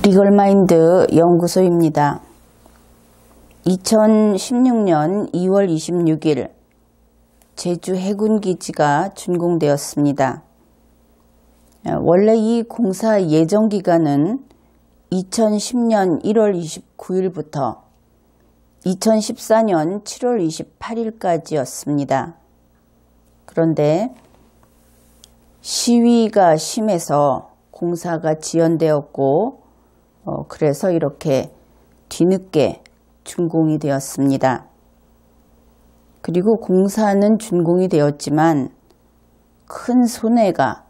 이글마인드 연구소입니다. 2016년 2월 26일 제주 해군기지가 준공되었습니다. 원래 이 공사 예정기간은 2010년 1월 29일부터 2014년 7월 28일까지였습니다. 그런데 시위가 심해서 공사가 지연되었고 그래서 이렇게 뒤늦게 준공이 되었습니다. 그리고 공사는 준공이 되었지만 큰 손해가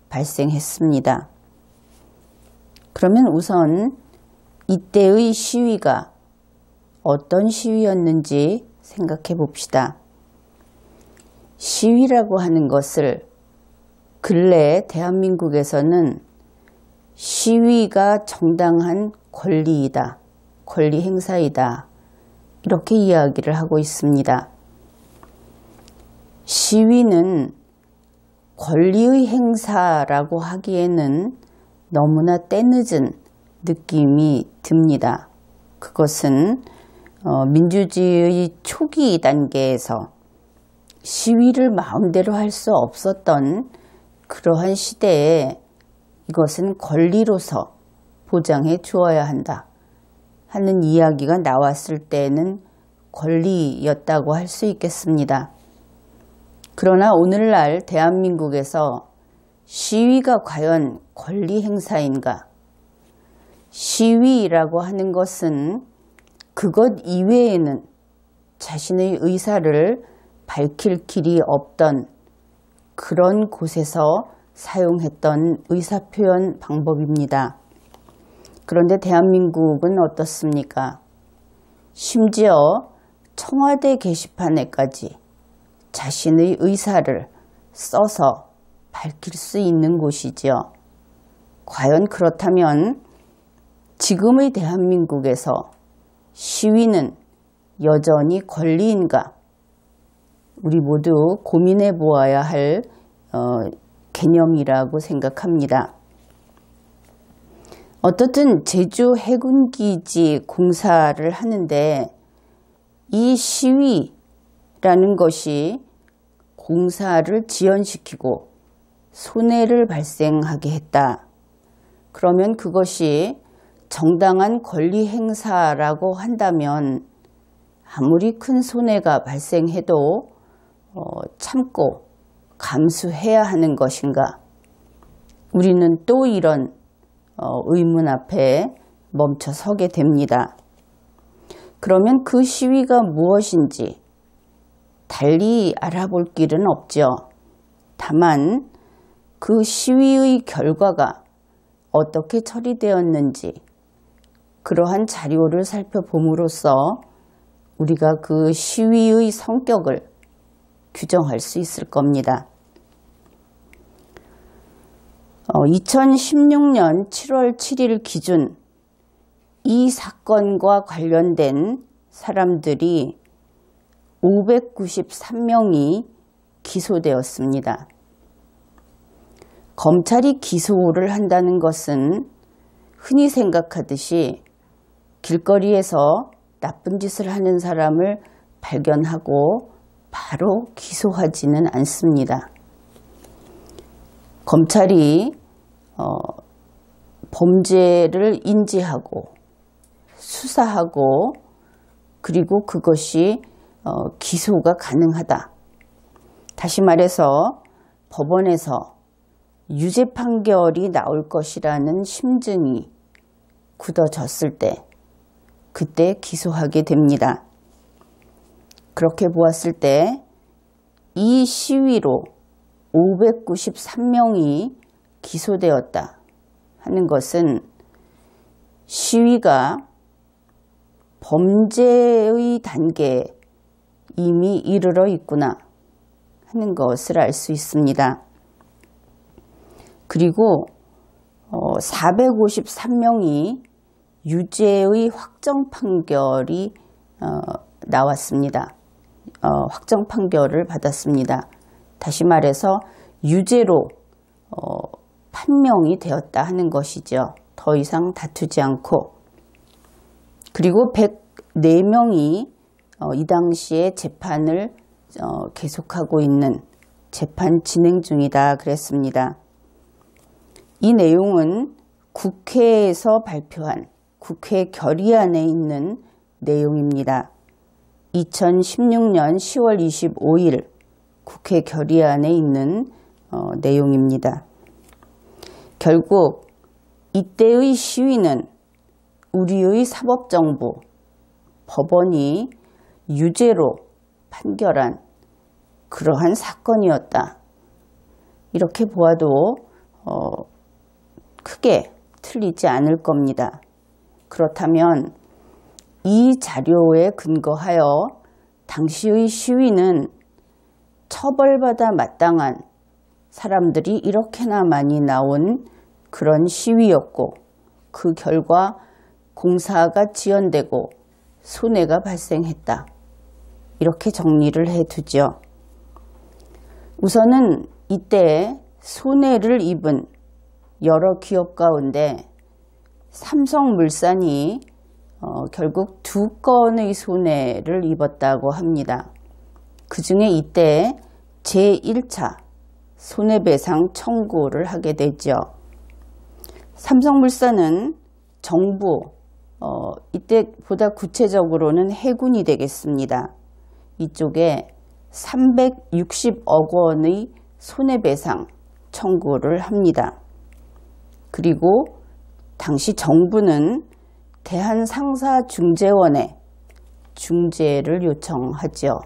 발생했습니다. 그러면 우선 이때의 시위가 어떤 시위였는지 생각해 봅시다. 시위라고 하는 것을 근래 대한민국에서는 시위가 정당한 권리이다, 권리 행사이다, 이렇게 이야기를 하고 있습니다. 시위는 권리의 행사라고 하기에는 너무나 때늦은 느낌이 듭니다. 그것은 민주주의 초기 단계에서 시위를 마음대로 할 수 없었던 그러한 시대에 이것은 권리로서 보장해 주어야 한다 하는 이야기가 나왔을 때는 권리였다고 할 수 있겠습니다. 그러나 오늘날 대한민국에서 시위가 과연 권리 행사인가? 시위라고 하는 것은 그것 이외에는 자신의 의사를 밝힐 길이 없던 그런 곳에서 사용했던 의사표현 방법입니다. 그런데 대한민국은 어떻습니까? 심지어 청와대 게시판에까지 자신의 의사를 써서 밝힐 수 있는 곳이지요. 과연 그렇다면 지금의 대한민국에서 시위는 여전히 권리인가? 우리 모두 고민해 보아야 할 개념이라고 생각합니다. 어떻든 제주 해군기지 공사를 하는데 이 시위라는 것이 공사를 지연시키고 손해를 발생하게 했다. 그러면 그것이 정당한 권리 행사라고 한다면 아무리 큰 손해가 발생해도 참고 감수해야 하는 것인가? 우리는 또 이런 의문 앞에 멈춰 서게 됩니다. 그러면 그 시위가 무엇인지 달리 알아볼 길은 없죠. 다만 그 시위의 결과가 어떻게 처리되었는지 그러한 자료를 살펴봄으로써 우리가 그 시위의 성격을 규정할 수 있을 겁니다. 2016년 7월 7일 기준 이 사건과 관련된 사람들이 593명이 기소되었습니다. 검찰이 기소를 한다는 것은 흔히 생각하듯이 길거리에서 나쁜 짓을 하는 사람을 발견하고 바로 기소하지는 않습니다. 검찰이 범죄를 인지하고 수사하고 그리고 그것이 기소가 가능하다. 다시 말해서 법원에서 유죄 판결이 나올 것이라는 심증이 굳어졌을 때 그때 기소하게 됩니다. 그렇게 보았을 때 이 시위로 593명이 기소되었다 하는 것은 시위가 범죄의 단계에 이미 이르러 있구나 하는 것을 알 수 있습니다. 그리고 453명이 유죄의 확정 판결이 나왔습니다. 확정 판결을 받았습니다. 다시 말해서 유죄로 판명이 되었다 하는 것이죠. 더 이상 다투지 않고, 그리고 104명이 이 당시에 재판을 계속하고 있는 재판 진행 중이다 그랬습니다. 이 내용은 국회에서 발표한 국회 결의안에 있는 내용입니다. 2016년 10월 25일 국회 결의안에 있는 내용입니다. 결국 이때의 시위는 우리의 사법정부, 법원이 유죄로 판결한 그러한 사건이었다. 이렇게 보아도 크게 틀리지 않을 겁니다. 그렇다면 이 자료에 근거하여 당시의 시위는 처벌받아 마땅한 사람들이 이렇게나 많이 나온 그런 시위였고, 그 결과 공사가 지연되고 손해가 발생했다. 이렇게 정리를 해두죠. 우선은 이때 손해를 입은 여러 기업 가운데 삼성물산이 결국 2건의 손해를 입었다고 합니다. 그 중에 이때 제1차 손해배상 청구를 하게 되죠. 삼성물산은 정부, 이때보다 구체적으로는 해군이 되겠습니다. 이쪽에 360억 원의 손해배상 청구를 합니다. 그리고 당시 정부는 대한상사중재원에 중재를 요청하죠.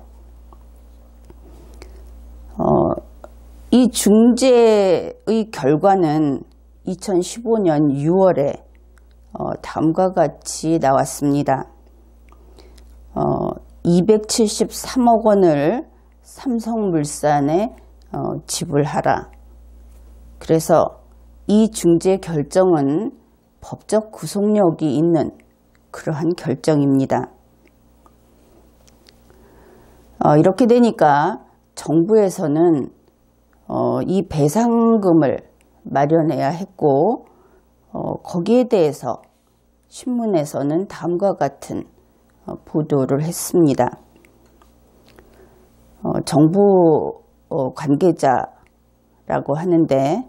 이 중재의 결과는 2015년 6월에 다음과 같이 나왔습니다. 273억 원을 삼성물산에 지불하라. 그래서 이 중재 결정은 법적 구속력이 있는 그러한 결정입니다. 이렇게 되니까 정부에서는 이 배상금을 마련해야 했고, 거기에 대해서 신문에서는 다음과 같은 보도를 했습니다. 정부 관계자라고 하는데,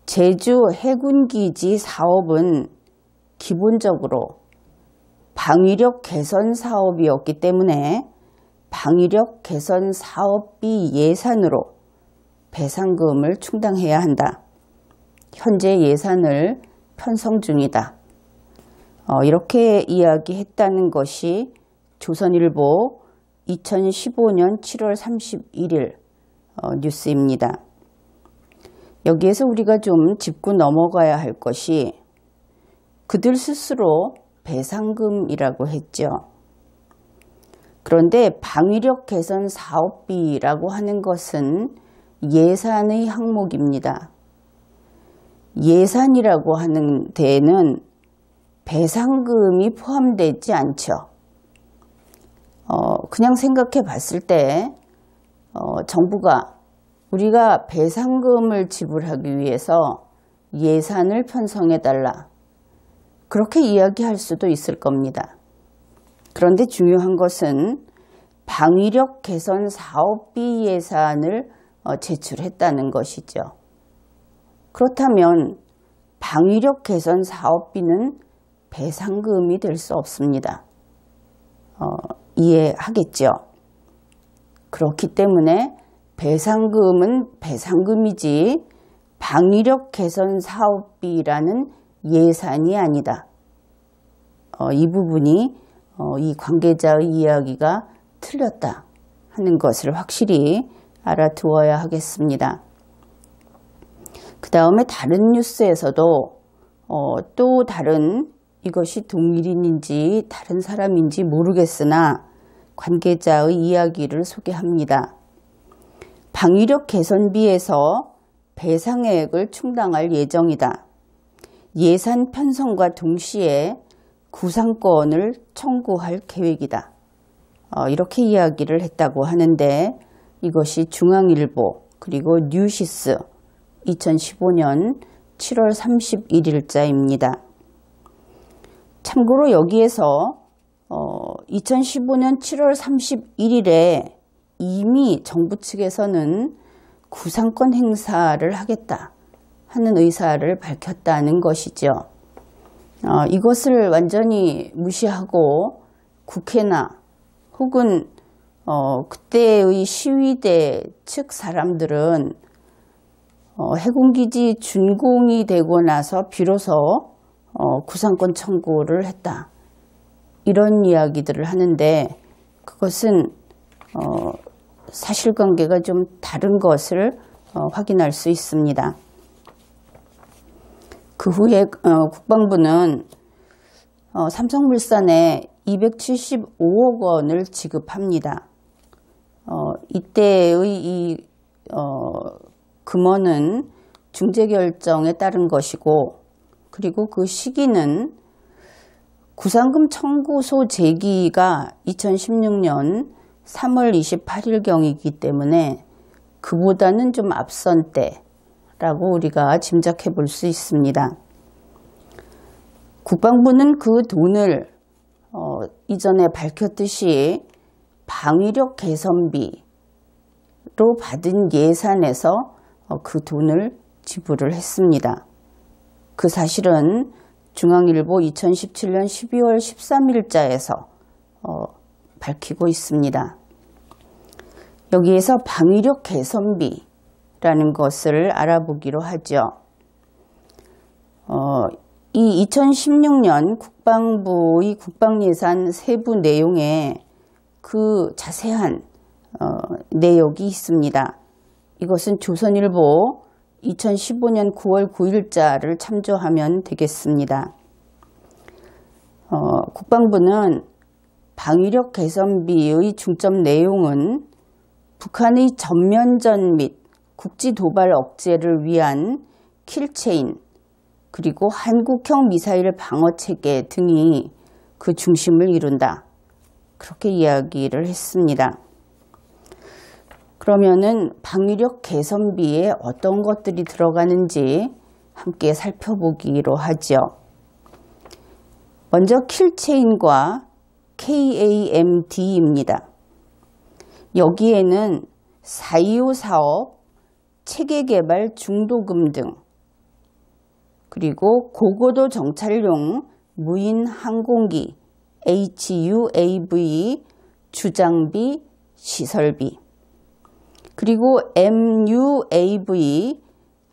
제주 해군기지 사업은 기본적으로 방위력 개선 사업이었기 때문에 방위력 개선 사업비 예산으로 배상금을 충당해야 한다. 현재 예산을 편성 중이다. 이렇게 이야기했다는 것이 조선일보 2015년 7월 31일 뉴스입니다. 여기에서 우리가 좀 짚고 넘어가야 할 것이, 그들 스스로 배상금이라고 했죠. 그런데 방위력 개선 사업비라고 하는 것은 예산의 항목입니다. 예산이라고 하는 데에는 배상금이 포함되지 않죠. 그냥 생각해 봤을 때 정부가 우리가 배상금을 지불하기 위해서 예산을 편성해달라, 그렇게 이야기할 수도 있을 겁니다. 그런데 중요한 것은 방위력 개선 사업비 예산을 제출했다는 것이죠. 그렇다면 방위력 개선 사업비는 배상금이 될 수 없습니다. 이해하겠죠? 그렇기 때문에 배상금은 배상금이지 방위력 개선 사업비라는 예산이 아니다. 이 부분이 이 관계자의 이야기가 틀렸다 하는 것을 확실히 알아두어야 하겠습니다. 그 다음에 다른 뉴스에서도 또 다른, 이것이 동일인인지 다른 사람인지 모르겠으나 관계자의 이야기를 소개합니다. 방위력 개선비에서 배상액을 충당할 예정이다. 예산 편성과 동시에 구상권을 청구할 계획이다. 이렇게 이야기를 했다고 하는데, 이것이 중앙일보 그리고 뉴시스 2015년 7월 31일자입니다. 참고로 여기에서 2015년 7월 31일에 이미 정부 측에서는 구상권 행사를 하겠다 하는 의사를 밝혔다는 것이죠. 이것을 완전히 무시하고 국회나 혹은 그때의 시위대 측 사람들은 해군기지 준공이 되고 나서 비로소 구상권 청구를 했다. 이런 이야기들을 하는데 그것은 사실관계가 좀 다른 것을 확인할 수 있습니다. 그 후에 국방부는 삼성물산에 275억 원을 지급합니다. 이때의 이 금원은 중재결정에 따른 것이고, 그리고 그 시기는 구상금 청구소 제기가 2016년 3월 28일경이기 때문에 그보다는 좀 앞선 때라고 우리가 짐작해 볼 수 있습니다. 국방부는 그 돈을 이전에 밝혔듯이 방위력 개선비로 받은 예산에서 그 돈을 지불을 했습니다. 그 사실은 중앙일보 2017년 12월 13일자에서 밝히고 있습니다. 여기에서 방위력 개선비라는 것을 알아보기로 하죠. 이 2016년 국방부의 국방예산 세부 내용에 그 자세한 내역이 있습니다. 이것은 조선일보 2015년 9월 9일자를 참조하면 되겠습니다. 국방부는 방위력 개선비의 중점 내용은 북한의 전면전 및 국지 도발 억제를 위한 킬체인, 그리고 한국형 미사일 방어체계 등이 그 중심을 이룬다. 그렇게 이야기를 했습니다. 그러면은 방위력 개선비에 어떤 것들이 들어가는지 함께 살펴보기로 하죠. 먼저 킬체인과 KAMD입니다. 여기에는 4.25 사업, 체계개발 중도금 등, 그리고 고고도 정찰용 무인 항공기 HUAV 주장비, 시설비, 그리고 MUAV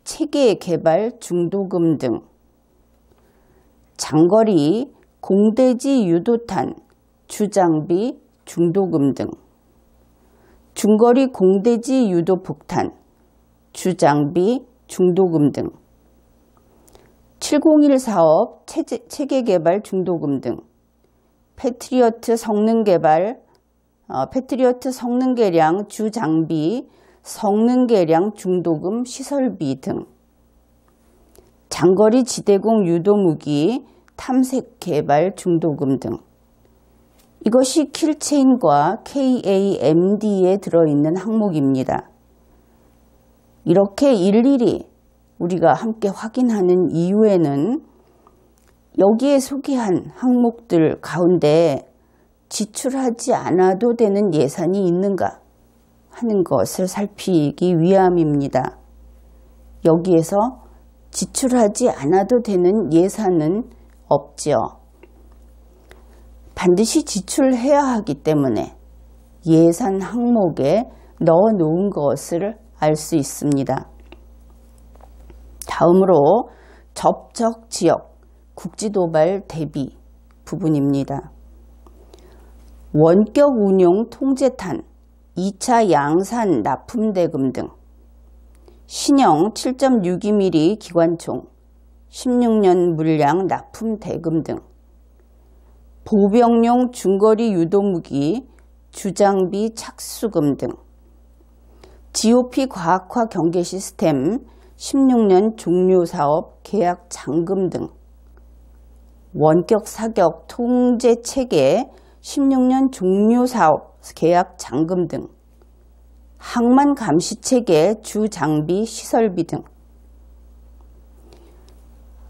체계 개발 중도금 등, 장거리 공대지 유도탄 주장비 중도금 등, 중거리 공대지 유도폭탄 주장비 중도금 등, 701 사업 체계 개발 중도금 등, 패트리어트 성능 개량 주장비, 성능 개량 중도금 시설비 등, 장거리 지대공 유도무기 탐색 개발 중도금 등, 이것이 킬체인과 KAMD에 들어있는 항목입니다. 이렇게 일일이 우리가 함께 확인하는 이유에는 여기에 소개한 항목들 가운데 지출하지 않아도 되는 예산이 있는가 하는 것을 살피기 위함입니다. 여기에서 지출하지 않아도 되는 예산은 없죠. 반드시 지출해야 하기 때문에 예산 항목에 넣어 놓은 것을 알 수 있습니다. 다음으로 접촉 지역 국지도발 대비 부분입니다. 원격 운용 통제탄 2차 양산 납품대금 등, 신형 7.62mm 기관총 16년 물량 납품 대금 등, 보병용 중거리 유도무기 주장비 착수금 등, GOP 과학화 경계 시스템 16년 종료 사업 계약 잔금 등, 원격 사격 통제 체계 16년 종료 사업 계약 잔금 등, 항만 감시 체계 주 장비 시설비 등,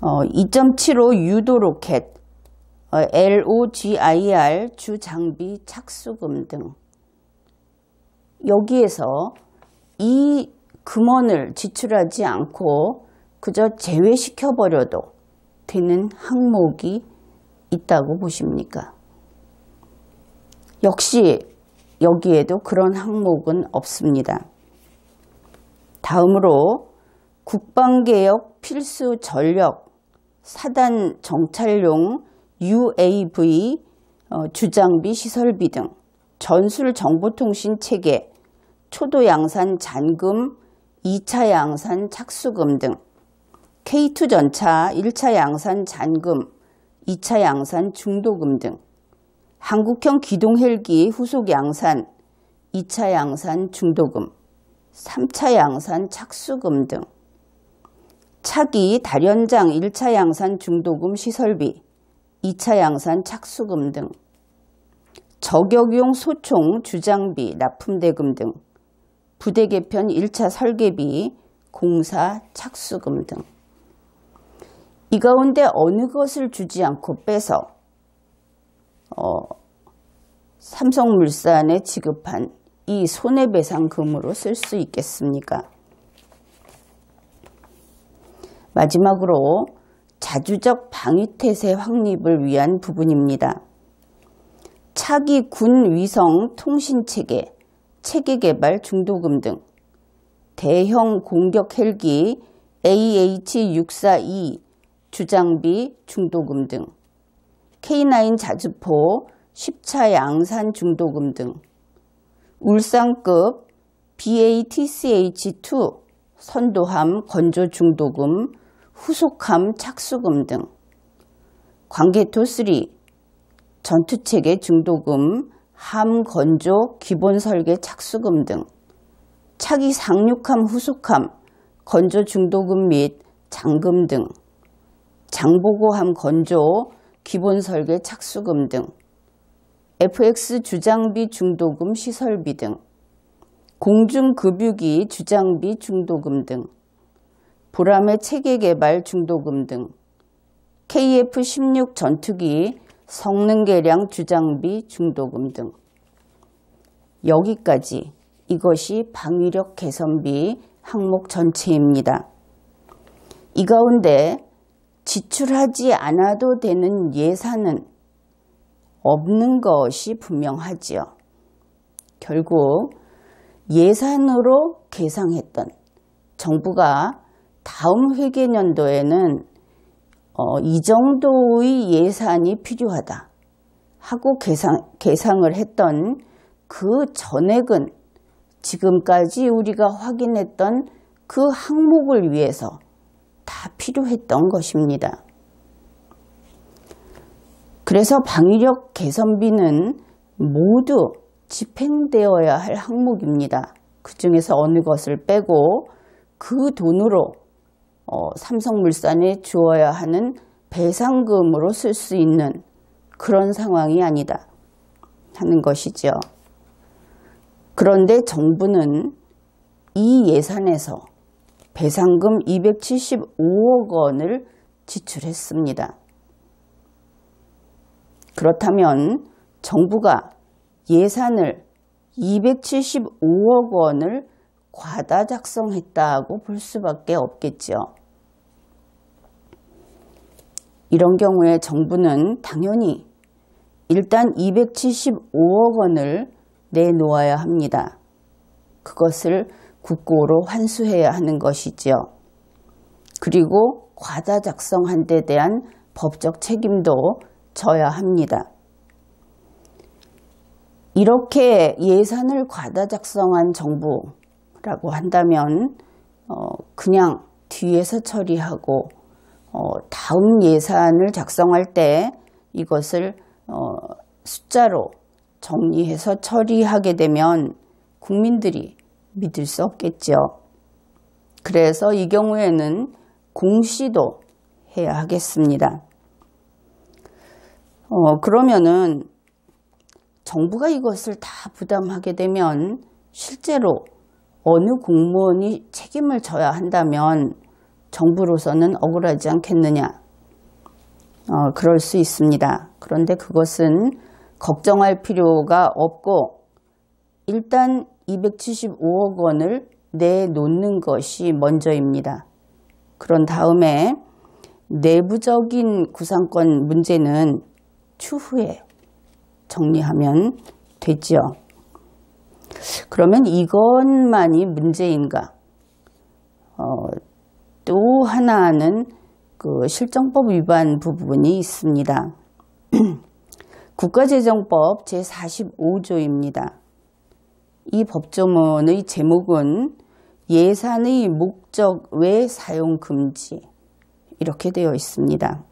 2.75 유도 로켓, LOGIR 주장비 착수금 등 여기에서 이 금원을 지출하지 않고 그저 제외시켜버려도 되는 항목이 있다고 보십니까? 역시 여기에도 그런 항목은 없습니다. 다음으로 국방개혁 필수 전력 사단 정찰용 UAV 주장비 시설비 등 전술 정보통신 체계 초도 양산 잔금 2차 양산 착수금 등 K2 전차 1차 양산 잔금 2차 양산 중도금 등 한국형 기동 헬기 후속 양산 2차 양산 중도금 3차 양산 착수금 등 차기 다련장 1차 양산 중도금 시설비 2차 양산 착수금 등 저격용 소총 주장비 납품대금 등 부대 개편 1차 설계비 공사 착수금 등 이 가운데 어느 것을 주지 않고 빼서 삼성물산에 지급한 이 손해배상금으로 쓸 수 있겠습니까? 마지막으로 자주적 방위태세 확립을 위한 부분입니다. 차기 군 위성 통신체계, 체계개발 중도금 등 대형 공격 헬기 AH-642 주장비 중도금 등 K9 자주포 10차 양산 중도금 등 울산급 BATCH-2 선도함 건조 중도금 후속함 착수금 등 광개토 3 전투체계 중도금 함 건조 기본 설계 착수금 등 차기 상륙함 후속함 건조 중도금 및 장금 등 장보고함 건조 기본 설계 착수금 등 FX 주장비 중도금 시설비 등 공중급유기 주장비 중도금 등 보람의 체계개발 중도금 등 KF-16 전투기 성능개량 주장비 중도금 등 여기까지 이것이 방위력 개선비 항목 전체입니다. 이 가운데 지출하지 않아도 되는 예산은 없는 것이 분명하지요. 결국 예산으로 계상했던 정부가 다음 회계년도에는 이 정도의 예산이 필요하다 하고 계상을 했던 그 전액은 지금까지 우리가 확인했던 그 항목을 위해서 다 필요했던 것입니다. 그래서 방위력 개선비는 모두 집행되어야 할 항목입니다. 그 중에서 어느 것을 빼고 그 돈으로 삼성물산에 주어야 하는 배상금으로 쓸 수 있는 그런 상황이 아니다 하는 것이죠. 그런데 정부는 이 예산에서 배상금 275억 원을 지출했습니다. 그렇다면 정부가 예산을 275억 원을 과다 작성했다고 볼 수밖에 없겠죠. 이런 경우에 정부는 당연히 일단 275억 원을 내놓아야 합니다. 그것을 국고로 환수해야 하는 것이지요. 그리고 과다 작성한 데 대한 법적 책임도 져야 합니다. 이렇게 예산을 과다 작성한 정부라고 한다면 그냥 뒤에서 처리하고 다음 예산을 작성할 때 이것을 숫자로 정리해서 처리하게 되면 국민들이 믿을 수 없겠죠. 그래서 이 경우에는 공시도 해야 하겠습니다. 그러면은 정부가 이것을 다 부담하게 되면 실제로 어느 공무원이 책임을 져야 한다면 정부로서는 억울하지 않겠느냐? 그럴 수 있습니다. 그런데 그것은 걱정할 필요가 없고 일단 275억 원을 내놓는 것이 먼저입니다. 그런 다음에 내부적인 구상권 문제는 추후에 정리하면 되죠. 그러면 이것만이 문제인가? 또 하나는 그 실정법 위반 부분이 있습니다. 국가재정법 제45조입니다. 이 법조문의 제목은 예산의 목적 외 사용 금지 이렇게 되어 있습니다.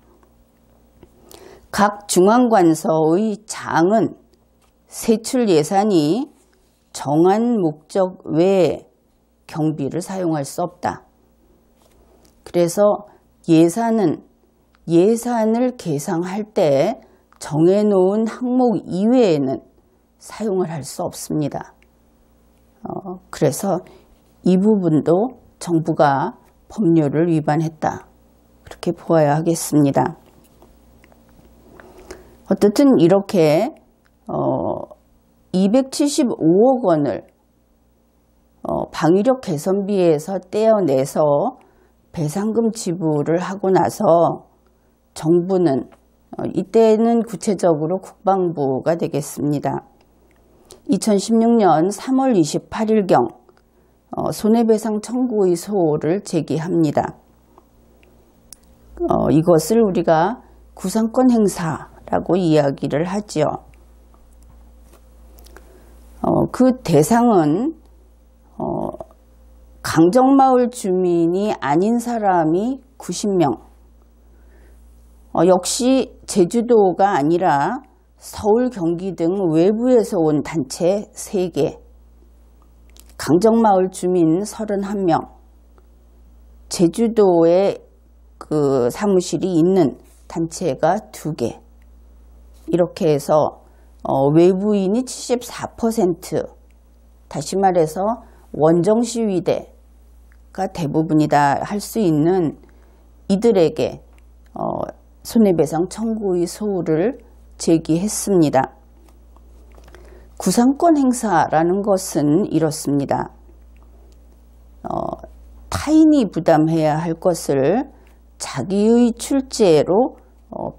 각 중앙관서의 장은 세출 예산이 정한 목적 외에 경비를 사용할 수 없다. 그래서 예산을 계상할 때 정해놓은 항목 이외에는 사용을 할 수 없습니다. 그래서 이 부분도 정부가 법률을 위반했다. 그렇게 보아야 하겠습니다. 어떻든 이렇게 275억 원을 방위력 개선비에서 떼어내서 배상금 지불을 하고 나서 정부는 이때는 구체적으로 국방부가 되겠습니다. 2016년 3월 28일경 손해배상 청구의 소를 제기합니다. 이것을 우리가 구상권 행사라고 이야기를 하지요. 그 대상은 강정마을 주민이 아닌 사람이 90명, 역시 제주도가 아니라 서울, 경기 등 외부에서 온 단체 3개, 강정마을 주민 31명, 제주도에 그 사무실이 있는 단체가 2개, 이렇게 해서 외부인이 74%, 다시 말해서 원정시위대가 대부분이다 할 수 있는 이들에게 손해배상 청구의 소를 제기했습니다. 구상권 행사라는 것은 이렇습니다. 타인이 부담해야 할 것을 자기의 출제로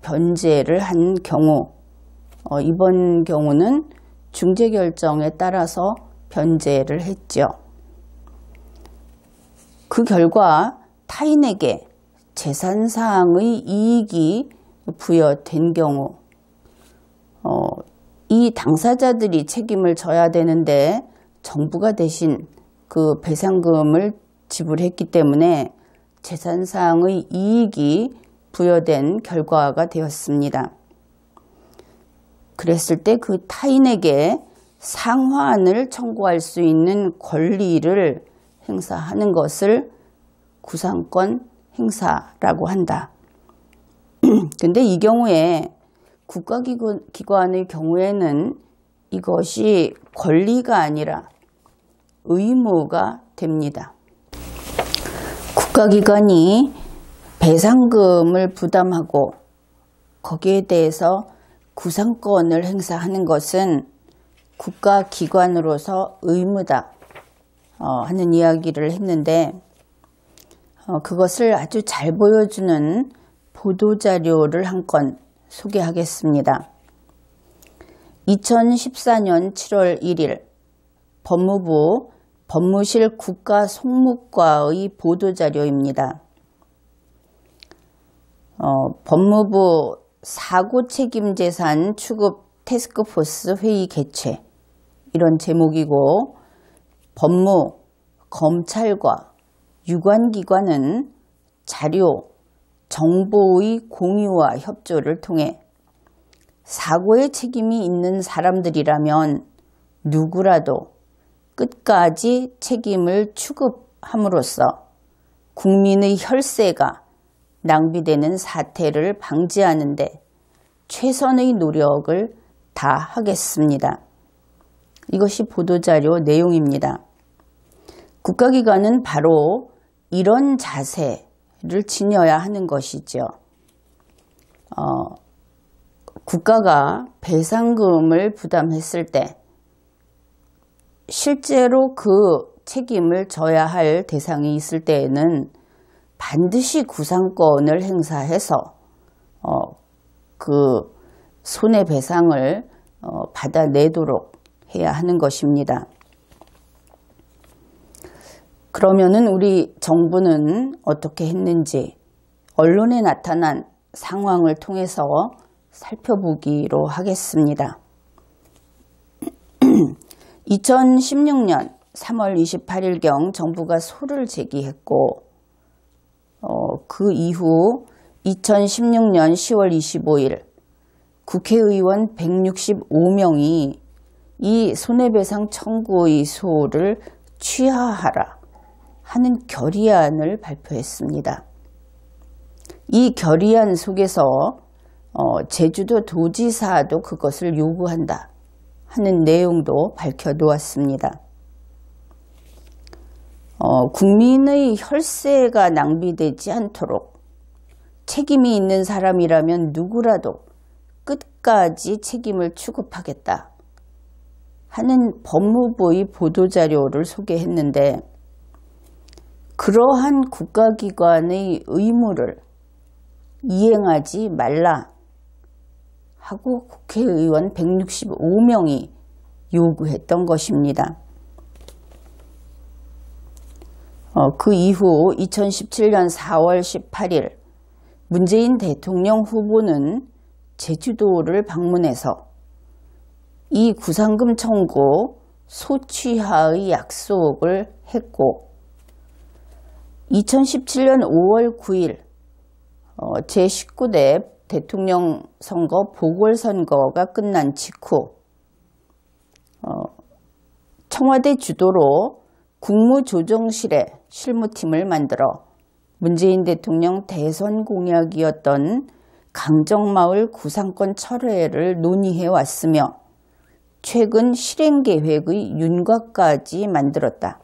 변제를 한 경우, 이번 경우는 중재결정에 따라서 변제를 했죠. 그 결과 타인에게 재산사항의 이익이 부여된 경우 이 당사자들이 책임을 져야 되는데 정부가 대신 그 배상금을 지불했기 때문에 재산사항의 이익이 부여된 결과가 되었습니다. 그랬을 때 그 타인에게 상환을 청구할 수 있는 권리를 행사하는 것을 구상권 행사라고 한다. 근데 이 경우에 국가기관의 경우에는 이것이 권리가 아니라 의무가 됩니다. 국가기관이 배상금을 부담하고 거기에 대해서 구상권을 행사하는 것은 국가기관으로서 의무다 하는 이야기를 했는데 그것을 아주 잘 보여주는 보도자료를 한 건 소개하겠습니다. 2014년 7월 1일 법무부 법무실 국가송무과의 보도자료입니다. 법무부 사고책임재산 추급 태스크포스 회의 개최 이런 제목이고 법무, 검찰과 유관기관은 자료, 정보의 공유와 협조를 통해 사고의 책임이 있는 사람들이라면 누구라도 끝까지 책임을 추급함으로써 국민의 혈세가 낭비되는 사태를 방지하는 데 최선의 노력을 다하겠습니다. 이것이 보도자료 내용입니다. 국가기관은 바로 이런 자세를 지녀야 하는 것이죠. 국가가 배상금을 부담했을 때 실제로 그 책임을 져야 할 대상이 있을 때에는 반드시 구상권을 행사해서 그 손해배상을 받아내도록 해야 하는 것입니다. 그러면은 우리 정부는 어떻게 했는지 언론에 나타난 상황을 통해서 살펴보기로 하겠습니다. 2016년 3월 28일경 정부가 소를 제기했고 그 이후 2016년 10월 25일 국회의원 165명이 이 손해배상 청구의 소를 취하하라 하는 결의안을 발표했습니다. 이 결의안 속에서 제주도 도지사도 그것을 요구한다 하는 내용도 밝혀놓았습니다. 국민의 혈세가 낭비되지 않도록 책임이 있는 사람이라면 누구라도 끝까지 책임을 추급하겠다 하는 법무부의 보도자료를 소개했는데, 그러한 국가기관의 의무를 이행하지 말라 하고 국회의원 165명이 요구했던 것입니다. 그 이후 2017년 4월 18일 문재인 대통령 후보는 제주도를 방문해서 이 구상금 청구 소취하의 약속을 했고, 2017년 5월 9일 제19대 대통령 선거 보궐선거가 끝난 직후 청와대 주도로 국무조정실에 실무팀을 만들어 문재인 대통령 대선 공약이었던 강정마을 구상권 철회를 논의해 왔으며 최근 실행계획의 윤곽까지 만들었다.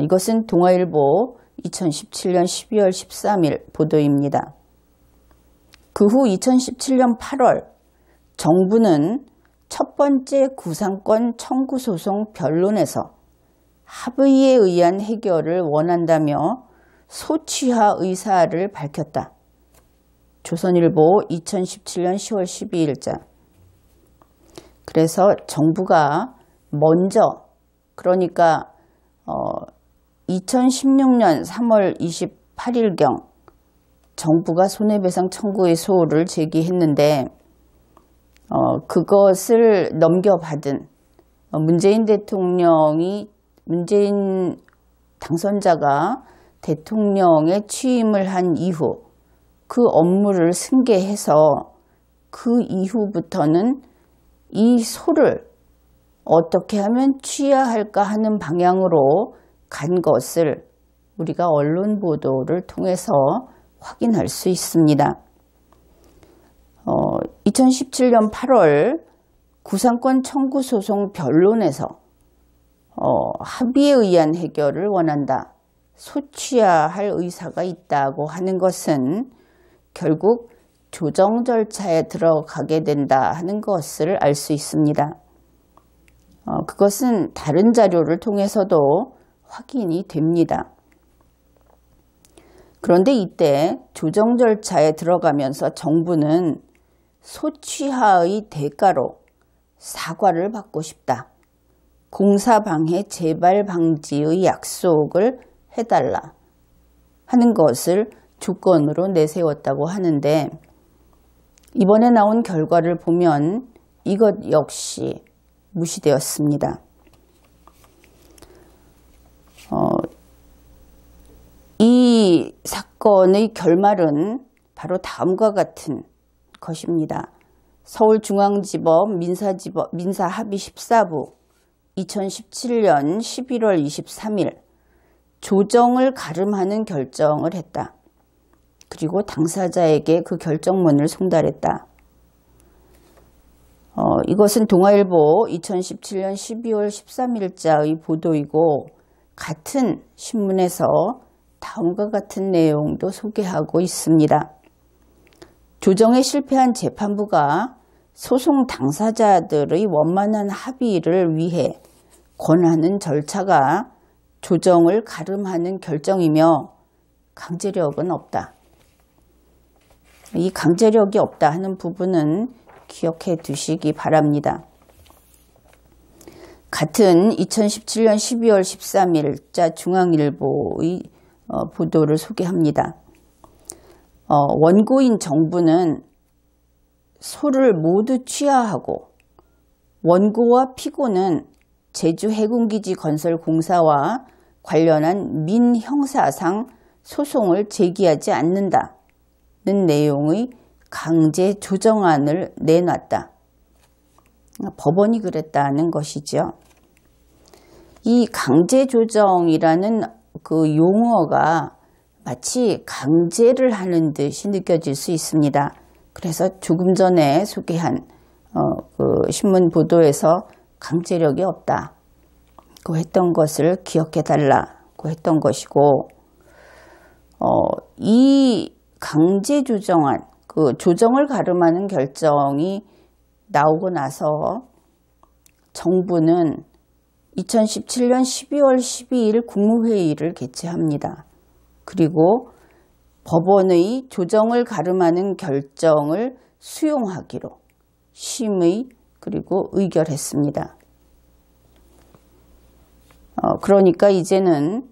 이것은 동아일보 2017년 12월 13일 보도입니다. 그 후 2017년 8월 정부는 첫 번째 구상권 청구 소송 변론에서 합의에 의한 해결을 원한다며 소취하 의사를 밝혔다. 조선일보 2017년 10월 12일자. 그래서 정부가 먼저, 그러니까 2016년 3월 28일경 정부가 손해배상 청구의 소를 제기했는데 그것을 넘겨받은 문재인 당선자가 대통령에 취임을 한 이후 그 업무를 승계해서 그 이후부터는 이 소를 어떻게 하면 취해야 할까 하는 방향으로 간 것을 우리가 언론 보도를 통해서 확인할 수 있습니다. 2017년 8월 구상권 청구 소송 변론에서 합의에 의한 해결을 원한다, 소취할 의사가 있다고 하는 것은 결국 조정 절차에 들어가게 된다 하는 것을 알 수 있습니다. 그것은 다른 자료를 통해서도 확인이 됩니다. 그런데 이때 조정 절차에 들어가면서 정부는 소취하의 대가로 사과를 받고 싶다, 공사방해 재발 방지의 약속을 해달라 하는 것을 조건으로 내세웠다고 하는데, 이번에 나온 결과를 보면 이것 역시 무시되었습니다. 이 사건의 결말은 바로 다음과 같은 것입니다. 서울중앙지법 민사합의 14부 2017년 11월 23일 조정을 가름하는 결정을 했다. 그리고 당사자에게 그 결정문을 송달했다. 이것은 동아일보 2017년 12월 13일자의 보도이고, 같은 신문에서 다음과 같은 내용도 소개하고 있습니다. 조정에 실패한 재판부가 소송 당사자들의 원만한 합의를 위해 권하는 절차가 조정을 가름하는 결정이며 강제력은 없다. 이 강제력이 없다 하는 부분은 기억해 두시기 바랍니다. 같은 2017년 12월 13일자 중앙일보의 보도를 소개합니다. 원고인 정부는 소를 모두 취하하고 원고와 피고는 제주해군기지 건설 공사와 관련한 민형사상 소송을 제기하지 않는다는 내용의 강제 조정안을 내놨다. 법원이 그랬다는 것이죠. 이 강제 조정이라는 그 용어가 마치 강제를 하는 듯이 느껴질 수 있습니다. 그래서 조금 전에 소개한 그 신문 보도에서 강제력이 없다고 했던 것을 기억해 달라고 했던 것이고, 이 강제 조정안, 그 조정을 가름하는 결정이 나오고 나서 정부는 2017년 12월 12일 국무회의를 개최합니다. 그리고 법원의 조정을 가름하는 결정을 수용하기로 심의 그리고 의결했습니다. 그러니까 이제는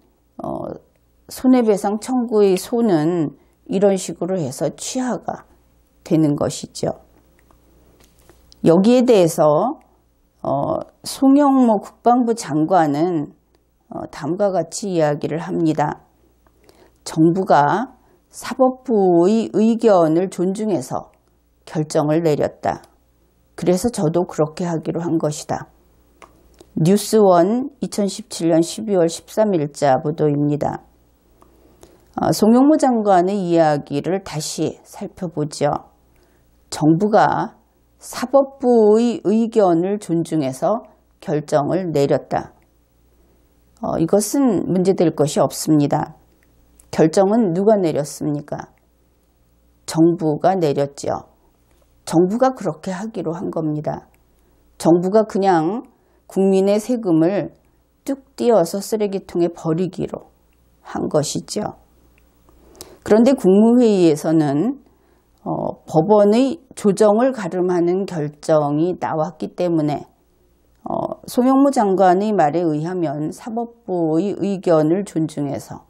손해배상 청구의 소는 이런 식으로 해서 취하가 되는 것이죠. 여기에 대해서 송영모 국방부 장관은 다음과 같이 이야기를 합니다. 정부가 사법부의 의견을 존중해서 결정을 내렸다. 그래서 저도 그렇게 하기로 한 것이다. 뉴스원 2017년 12월 13일자 보도입니다. 송영모 장관의 이야기를 다시 살펴보죠. 정부가 사법부의 의견을 존중해서 결정을 내렸다. 이것은 문제될 것이 없습니다. 결정은 누가 내렸습니까? 정부가 내렸죠. 정부가 그렇게 하기로 한 겁니다. 정부가 그냥 국민의 세금을 뚝 띄어서 쓰레기통에 버리기로 한 것이죠. 그런데 국무회의에서는 법원의 조정을 가름하는 결정이 나왔기 때문에 송영무 장관의 말에 의하면 사법부의 의견을 존중해서,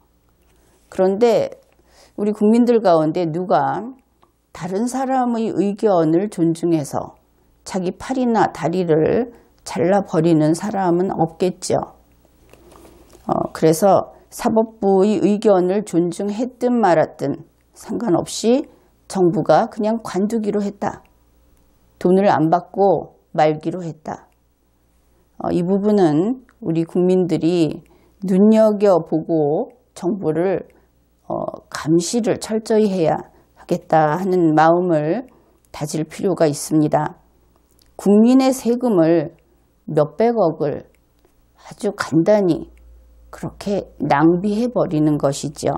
그런데 우리 국민들 가운데 누가 다른 사람의 의견을 존중해서 자기 팔이나 다리를 잘라버리는 사람은 없겠죠. 그래서 사법부의 의견을 존중했든 말았든 상관없이 정부가 그냥 관두기로 했다. 돈을 안 받고 말기로 했다. 이 부분은 우리 국민들이 눈여겨보고 정부를 감시를 철저히 해야 하겠다 하는 마음을 다질 필요가 있습니다. 국민의 세금을 몇백억을 아주 간단히 그렇게 낭비해버리는 것이죠.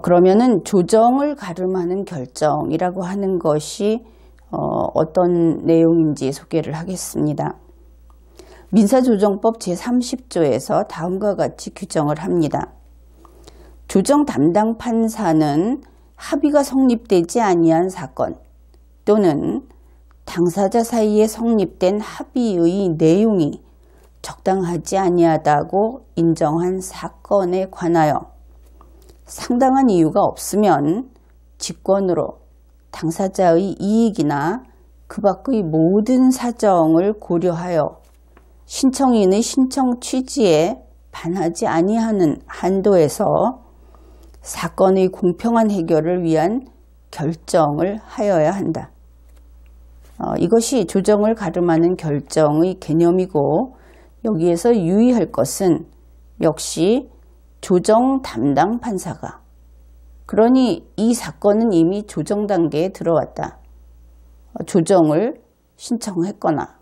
그러면은 조정을 가름하는 결정이라고 하는 것이 어떤 내용인지 소개를 하겠습니다. 민사조정법 제30조에서 다음과 같이 규정을 합니다. 조정 담당 판사는 합의가 성립되지 아니한 사건 또는 당사자 사이에 성립된 합의의 내용이 적당하지 아니하다고 인정한 사건에 관하여 상당한 이유가 없으면 직권으로 당사자의 이익이나 그 밖의 모든 사정을 고려하여 신청인의 신청 취지에 반하지 아니하는 한도에서 사건의 공평한 해결을 위한 결정을 하여야 한다. 이것이 조정을 가름하는 결정의 개념이고, 여기에서 유의할 것은 역시 조정 담당 판사가, 그러니 이 사건은 이미 조정 단계에 들어왔다. 조정을 신청했거나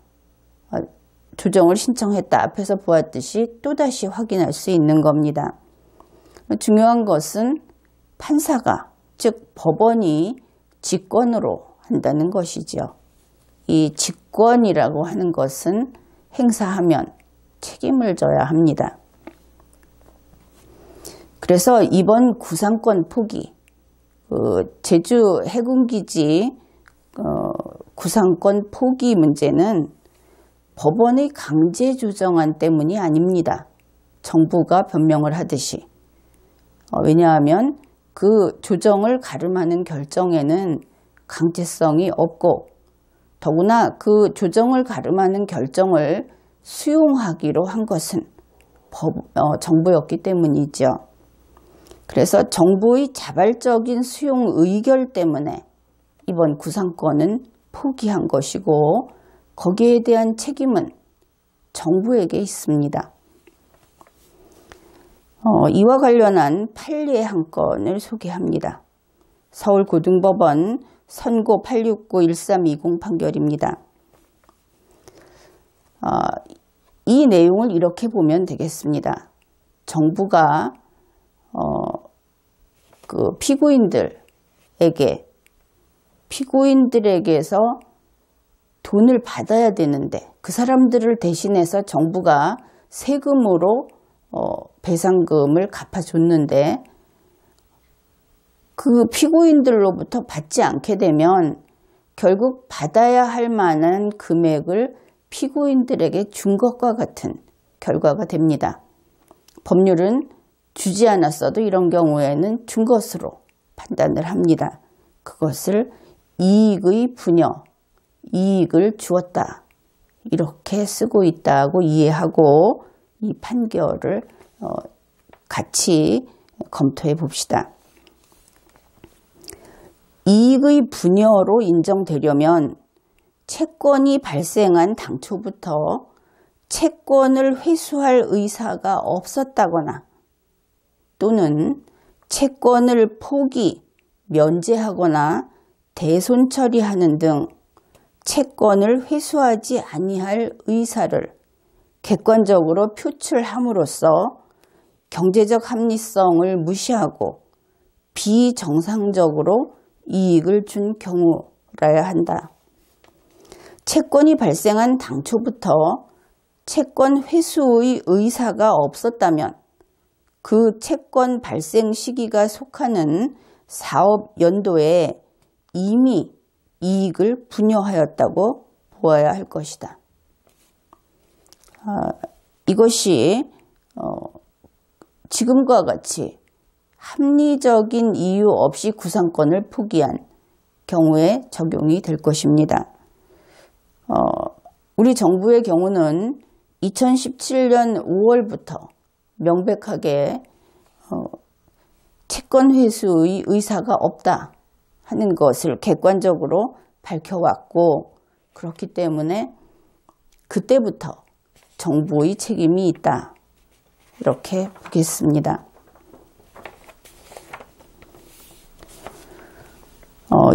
조정을 신청했다. 앞에서 보았듯이 또다시 확인할 수 있는 겁니다. 중요한 것은 판사가, 즉 법원이 직권으로 한다는 것이죠. 이 직권이라고 하는 것은 행사하면 책임을 져야 합니다. 그래서 이번 구상권 포기, 제주 해군기지 구상권 포기 문제는 법원의 강제 조정안 때문이 아닙니다. 정부가 변명을 하듯이. 왜냐하면 그 조정을 가름하는 결정에는 강제성이 없고 더구나 그 조정을 가름하는 결정을 수용하기로 한 것은 정부였기 때문이죠. 그래서 정부의 자발적인 수용 의결 때문에 이번 구상권은 포기한 것이고 거기에 대한 책임은 정부에게 있습니다. 이와 관련한 판례 한 건을 소개합니다. 서울고등법원 선고 869-1320 판결입니다. 이 내용을 이렇게 보면 되겠습니다. 정부가 그 피고인들에게서 돈을 받아야 되는데 그 사람들을 대신해서 정부가 세금으로 배상금을 갚아줬는데 그 피고인들로부터 받지 않게 되면 결국 받아야 할 만한 금액을 피고인들에게 준 것과 같은 결과가 됩니다. 법률은 주지 않았어도 이런 경우에는 준 것으로 판단을 합니다. 그것을 이익의 분여, 이익을 주었다. 이렇게 쓰고 있다고 이해하고 이 판결을 같이 검토해 봅시다. 이익의 분여로 인정되려면 채권이 발생한 당초부터 채권을 회수할 의사가 없었다거나 또는 채권을 포기, 면제하거나 대손 처리하는 등 채권을 회수하지 아니할 의사를 객관적으로 표출함으로써 경제적 합리성을 무시하고 비정상적으로 이익을 준 경우라야 한다. 채권이 발생한 당초부터 채권 회수의 의사가 없었다면 그 채권 발생 시기가 속하는 사업 연도에 이미 이익을 분여하였다고 보아야 할 것이다. 이것이 지금과 같이 합리적인 이유 없이 구상권을 포기한 경우에 적용이 될 것입니다. 우리 정부의 경우는 2017년 5월부터 명백하게 채권 회수의 의사가 없다 하는 것을 객관적으로 밝혀왔고 그렇기 때문에 그때부터 정부의 책임이 있다. 이렇게 보겠습니다.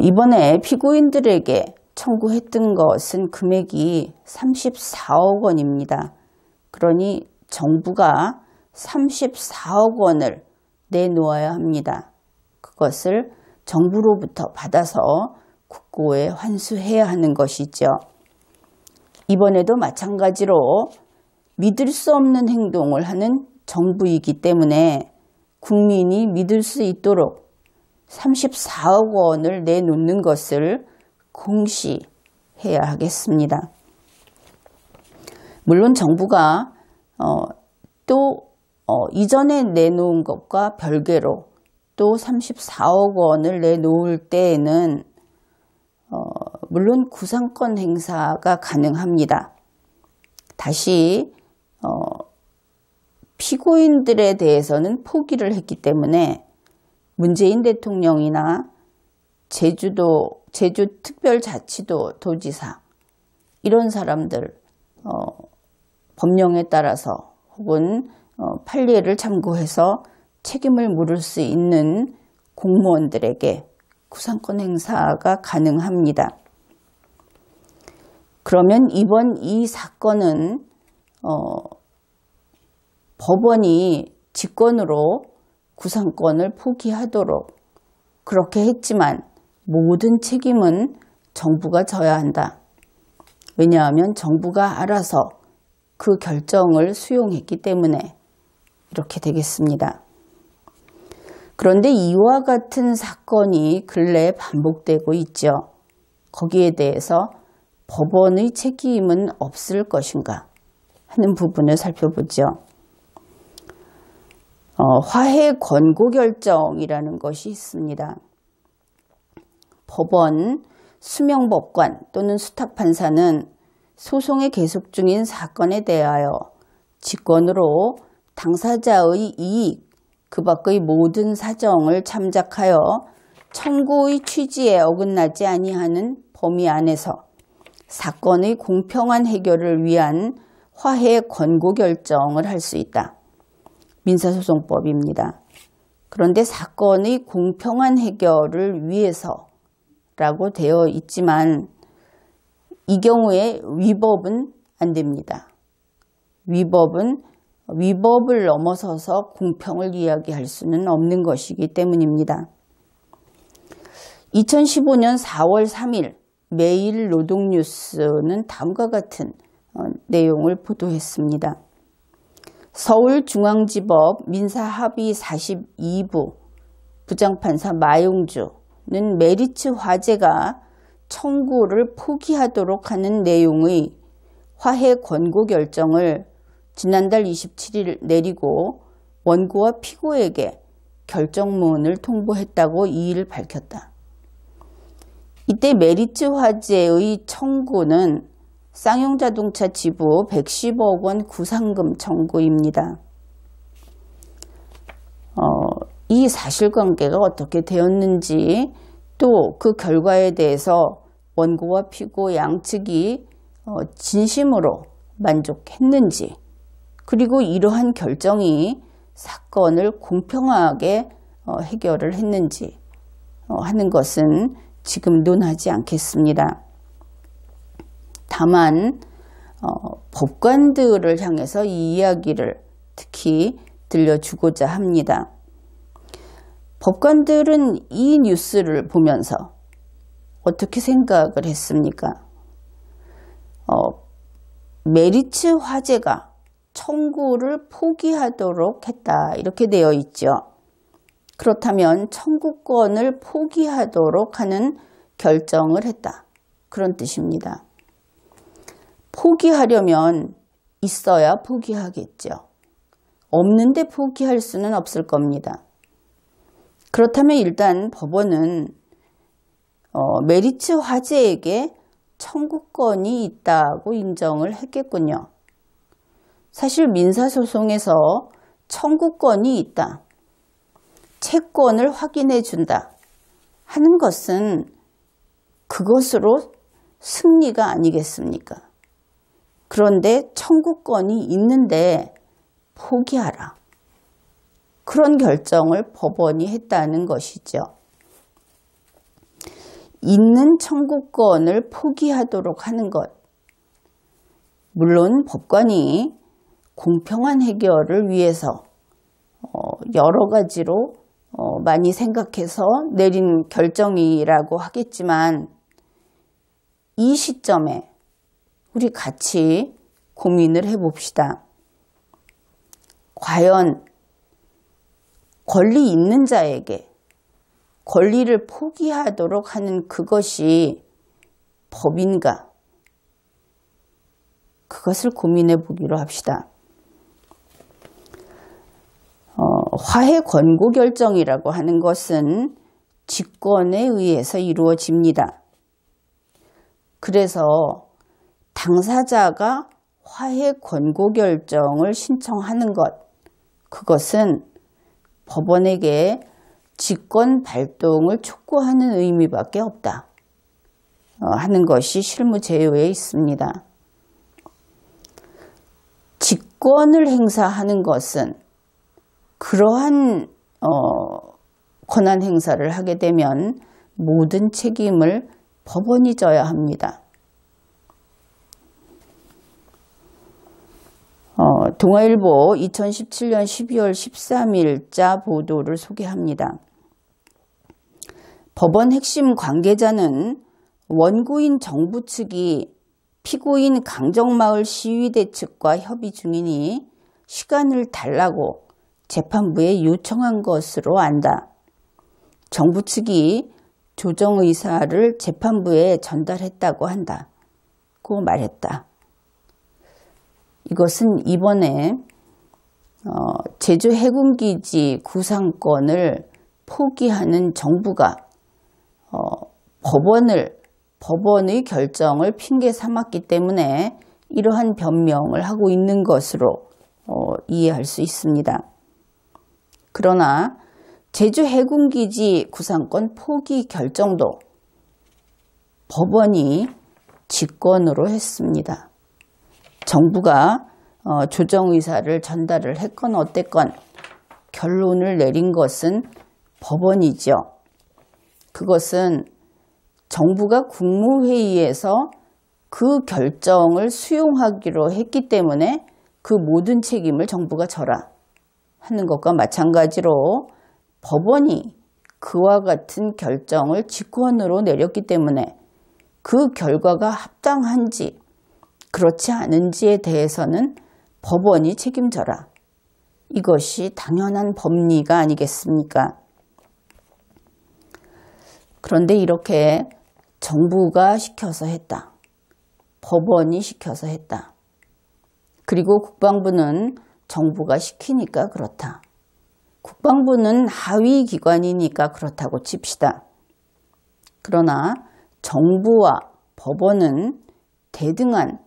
이번에 피고인들에게 청구했던 것은 금액이 34억 원입니다. 그러니 정부가 34억 원을 내놓아야 합니다. 그것을 정부로부터 받아서 국고에 환수해야 하는 것이죠. 이번에도 마찬가지로 믿을 수 없는 행동을 하는 정부이기 때문에 국민이 믿을 수 있도록 34억 원을 내놓는 것을 공시해야 하겠습니다. 물론 정부가 이전에 내놓은 것과 별개로 또 34억 원을 내놓을 때에는 물론 구상권 행사가 가능합니다. 다시 피고인들에 대해서는 포기를 했기 때문에 문재인 대통령이나 제주특별자치도 도지사 이런 사람들 법령에 따라서 혹은 판례를 참고해서 책임을 물을 수 있는 공무원들에게 구상권 행사가 가능합니다. 그러면 이번 이 사건은 법원이 직권으로 구상권을 포기하도록 그렇게 했지만 모든 책임은 정부가 져야 한다. 왜냐하면 정부가 알아서 그 결정을 수용했기 때문에 이렇게 되겠습니다. 그런데 이와 같은 사건이 근래에 반복되고 있죠. 거기에 대해서 법원의 책임은 없을 것인가 하는 부분을 살펴보죠. 화해 권고 결정이라는 것이 있습니다. 법원, 수명법관 또는 수탁판사는 소송에 계속 중인 사건에 대하여 직권으로 당사자의 이익, 그 밖의 모든 사정을 참작하여 청구의 취지에 어긋나지 아니하는 범위 안에서 사건의 공평한 해결을 위한 화해 권고 결정을 할 수 있다. 민사소송법입니다. 그런데 사건의 공평한 해결을 위해서라고 되어 있지만 이 경우에 위법은 안 됩니다. 위법을 넘어서서 공평을 이야기할 수는 없는 것이기 때문입니다. 2015년 4월 3일 매일 노동뉴스는 다음과 같은 내용을 보도했습니다. 서울중앙지법 민사합의 42부 부장판사 마용주는 메리츠 화재가 청구를 포기하도록 하는 내용의 화해 권고 결정을 지난달 27일 내리고 원고와 피고에게 결정문을 통보했다고 2일 밝혔다. 이때 메리츠 화재의 청구는 쌍용자동차 지부 110억 원 구상금 청구입니다. 이 사실관계가 어떻게 되었는지 또 그 결과에 대해서 원고와 피고 양측이 진심으로 만족했는지 그리고 이러한 결정이 사건을 공평하게 해결을 했는지 하는 것은 지금 논하지 않겠습니다. 다만 법관들을 향해서 이 이야기를 특히 들려주고자 합니다. 법관들은 이 뉴스를 보면서 어떻게 생각을 했습니까? 메리츠 화재가 청구를 포기하도록 했다 이렇게 되어 있죠. 그렇다면 청구권을 포기하도록 하는 결정을 했다 그런 뜻입니다. 포기하려면 있어야 포기하겠죠. 없는데 포기할 수는 없을 겁니다. 그렇다면 일단 법원은 메리츠 화재에게 청구권이 있다고 인정을 했겠군요. 사실 민사소송에서 청구권이 있다, 채권을 확인해 준다 하는 것은 그것으로 승리가 아니겠습니까? 그런데 청구권이 있는데 포기하라. 그런 결정을 법원이 했다는 것이죠. 있는 청구권을 포기하도록 하는 것. 물론 법관이 공평한 해결을 위해서 여러 가지로 많이 생각해서 내린 결정이라고 하겠지만 이 시점에 우리 같이 고민을 해봅시다. 과연 권리 있는 자에게 권리를 포기하도록 하는 그것이 법인가? 그것을 고민해 보기로 합시다. 화해 권고 결정이라고 하는 것은 직권에 의해서 이루어집니다. 그래서 당사자가 화해 권고 결정을 신청하는 것, 그것은 법원에게 직권 발동을 촉구하는 의미밖에 없다 하는 것이 실무제도에 있습니다. 직권을 행사하는 것은 그러한 권한 행사를 하게 되면 모든 책임을 법원이 져야 합니다. 동아일보 2017년 12월 13일자 보도를 소개합니다. 법원 핵심 관계자는 원고인 정부 측이 피고인 강정마을 시위대 측과 협의 중이니 시간을 달라고 재판부에 요청한 것으로 안다. 정부 측이 조정 의사를 재판부에 전달했다고 한다. 고 말했다. 이것은 이번에 제주 해군기지 구상권을 포기하는 정부가 법원의 결정을 핑계 삼았기 때문에 이러한 변명을 하고 있는 것으로 이해할 수 있습니다. 그러나 제주 해군기지 구상권 포기 결정도 법원이 직권으로 했습니다. 정부가 조정의사를 전달을 했건 어땠건 결론을 내린 것은 법원이죠. 그것은 정부가 국무회의에서 그 결정을 수용하기로 했기 때문에 그 모든 책임을 정부가 져라 하는 것과 마찬가지로 법원이 그와 같은 결정을 직권으로 내렸기 때문에 그 결과가 합당한지 그렇지 않은지에 대해서는 법원이 책임져라. 이것이 당연한 법리가 아니겠습니까? 그런데 이렇게 정부가 시켜서 했다. 법원이 시켜서 했다. 그리고 국방부는 정부가 시키니까 그렇다. 국방부는 하위 기관이니까 그렇다고 칩시다. 그러나 정부와 법원은 대등한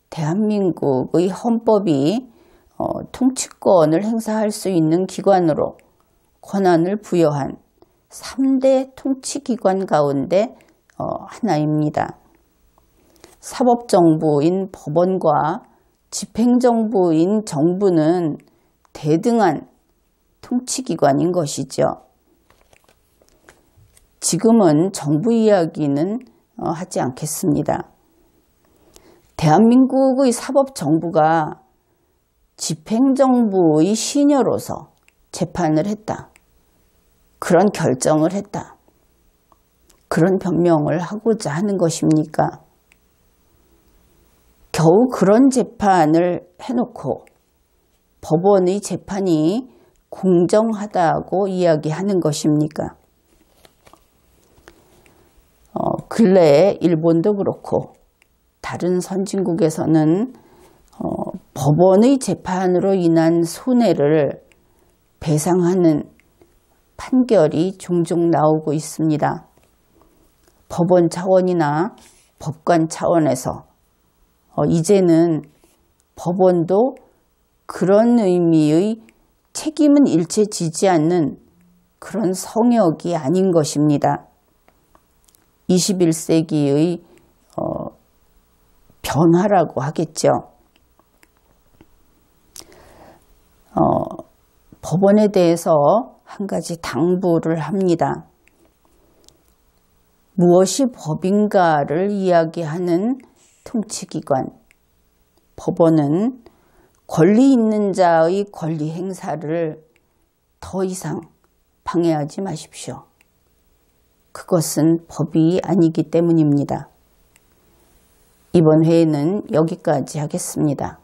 대한민국의 헌법이 통치권을 행사할 수 있는 기관으로 권한을 부여한 3대 통치기관 가운데 하나입니다. 사법정부인 법원과 집행정부인 정부는 대등한 통치기관인 것이죠. 지금은 정부 이야기는 하지 않겠습니다. 대한민국의 사법정부가 집행정부의 시녀로서 재판을 했다. 그런 결정을 했다. 그런 변명을 하고자 하는 것입니까? 겨우 그런 재판을 해놓고 법원의 재판이 공정하다고 이야기하는 것입니까? 근래에 일본도 그렇고 다른 선진국에서는 법원의 재판으로 인한 손해를 배상하는 판결이 종종 나오고 있습니다. 법원 차원이나 법관 차원에서 이제는 법원도 그런 의미의 책임은 일체 지지 않는 그런 성역이 아닌 것입니다. 21세기의 변화라고 하겠죠. 법원에 대해서 한 가지 당부를 합니다. 무엇이 법인가를 이야기하는 통치기관, 법원은 권리 있는 자의 권리 행사를 더 이상 방해하지 마십시오. 그것은 법이 아니기 때문입니다. 이번 회에는 여기까지 하겠습니다.